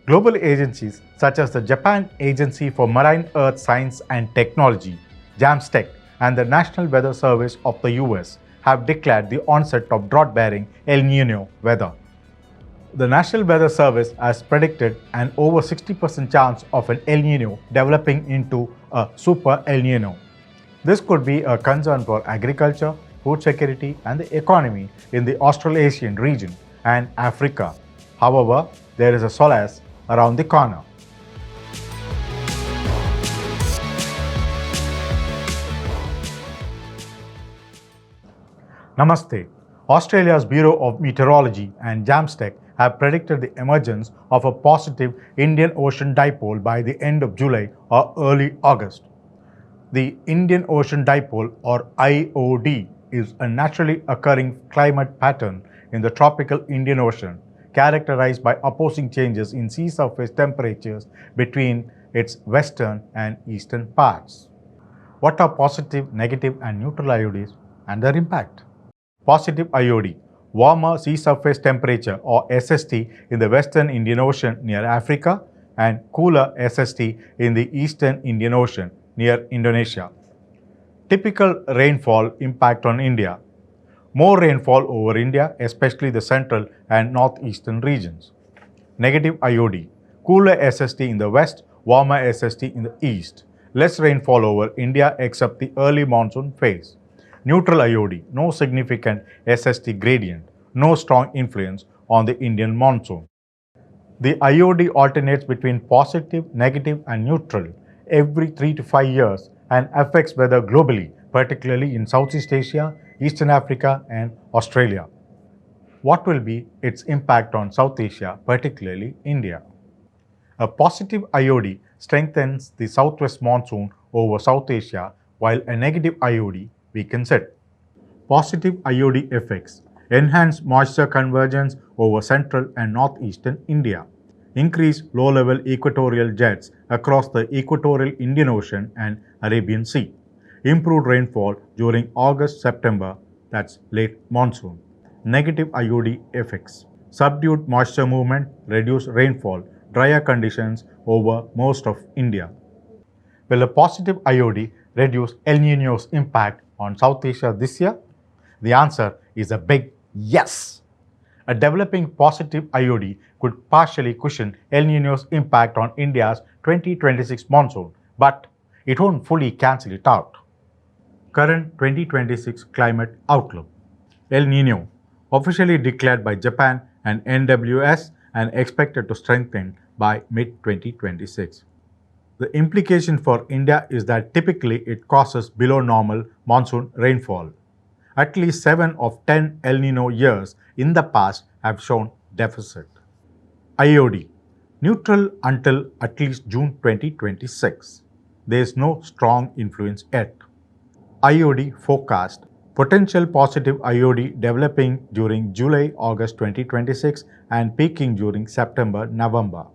Global agencies such as the Japan Agency for Marine Earth Science and Technology, JAMSTEC, and the National Weather Service of the US have declared the onset of drought-bearing El Niño weather. The National Weather Service has predicted an over 60% chance of an El Niño developing into a super El Niño. This could be a concern for agriculture, food security, and the economy in the Australasian region and Africa. However, there is a solace around the corner. Namaste. Australia's Bureau of Meteorology and JAMSTEC have predicted the emergence of a positive Indian Ocean Dipole by the end of July or early August. The Indian Ocean Dipole, or IOD, is a naturally occurring climate pattern in the tropical Indian Ocean, characterized by opposing changes in sea surface temperatures between its western and eastern parts. What are positive, negative, and neutral IODs and their impact? Positive IOD, warmer sea surface temperature or SST in the western Indian Ocean near Africa and cooler SST in the eastern Indian Ocean near Indonesia. Typical rainfall impact on India. More rainfall over India, especially the central and northeastern regions. Negative IOD, cooler SST in the west, warmer SST in the east. Less rainfall over India except the early monsoon phase. Neutral IOD, no significant SST gradient, no strong influence on the Indian monsoon. The IOD alternates between positive, negative, and neutral every 3 to 5 years and affects weather globally, particularly in Southeast Asia, Eastern Africa, and Australia. What will be its impact on South Asia, particularly India? A positive IOD strengthens the southwest monsoon over South Asia, while a negative IOD weakens it. Positive IOD effects: enhance moisture convergence over central and northeastern India, increase low-level equatorial jets across the equatorial Indian Ocean and Arabian Sea, improved rainfall during August-September, that's late monsoon. Negative IOD effects: subdued moisture movement, reduced rainfall, drier conditions over most of India. Will a positive IOD reduce El Niño's impact on South Asia this year? The answer is a big yes. A developing positive IOD could partially cushion El Niño's impact on India's 2026 monsoon, but it won't fully cancel it out. Current 2026 climate outlook. El Niño, officially declared by Japan and NWS and expected to strengthen by mid-2026. The implication for India is that typically it causes below normal monsoon rainfall. At least 7 of 10 El Niño years in the past have shown deficit. IOD, neutral until at least June 2026. There is no strong influence yet. IOD forecast, potential positive IOD developing during July-August 2026 and peaking during September-November.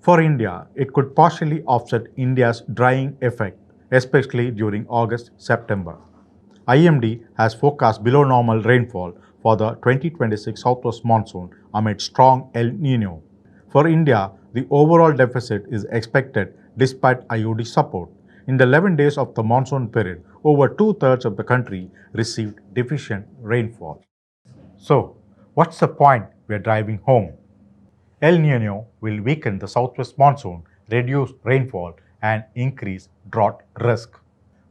For India, it could partially offset India's drying effect, especially during August-September. IMD has forecast below normal rainfall for the 2026 southwest monsoon amid strong El Niño. For India, the overall deficit is expected despite IOD support. In the 11 days of the monsoon period, over 2/3 of the country received deficient rainfall. So, what's the point we're driving home? El Niño will weaken the southwest monsoon, reduce rainfall, and increase drought risk.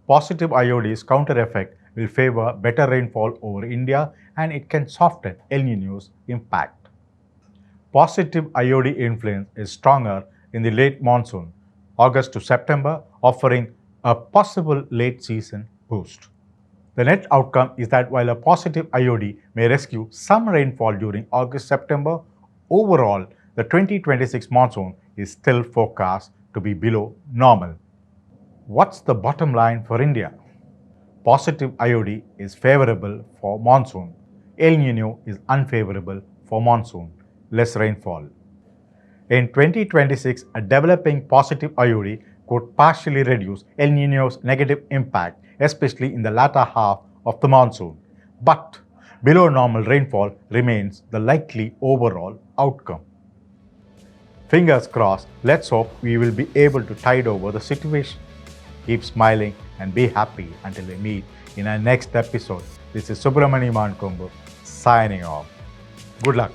Positive IOD's counter effect will favor better rainfall over India, and it can soften El Niño's impact. Positive IOD influence is stronger in the late monsoon, August to September, offering a possible late season boost. The net outcome is that while a positive IOD may rescue some rainfall during August-September, overall, the 2026 monsoon is still forecast to be below normal. What's the bottom line for India? Positive IOD is favorable for monsoon. El Niño is unfavorable for monsoon, less rainfall. In 2026, a developing positive IOD could partially reduce El Niño's negative impact, especially in the latter half of the monsoon. But below normal rainfall remains the likely overall outcome. Fingers crossed, let's hope we will be able to tide over the situation. Keep smiling and be happy until we meet in our next episode. This is Subramani Mankombu signing off. Good luck.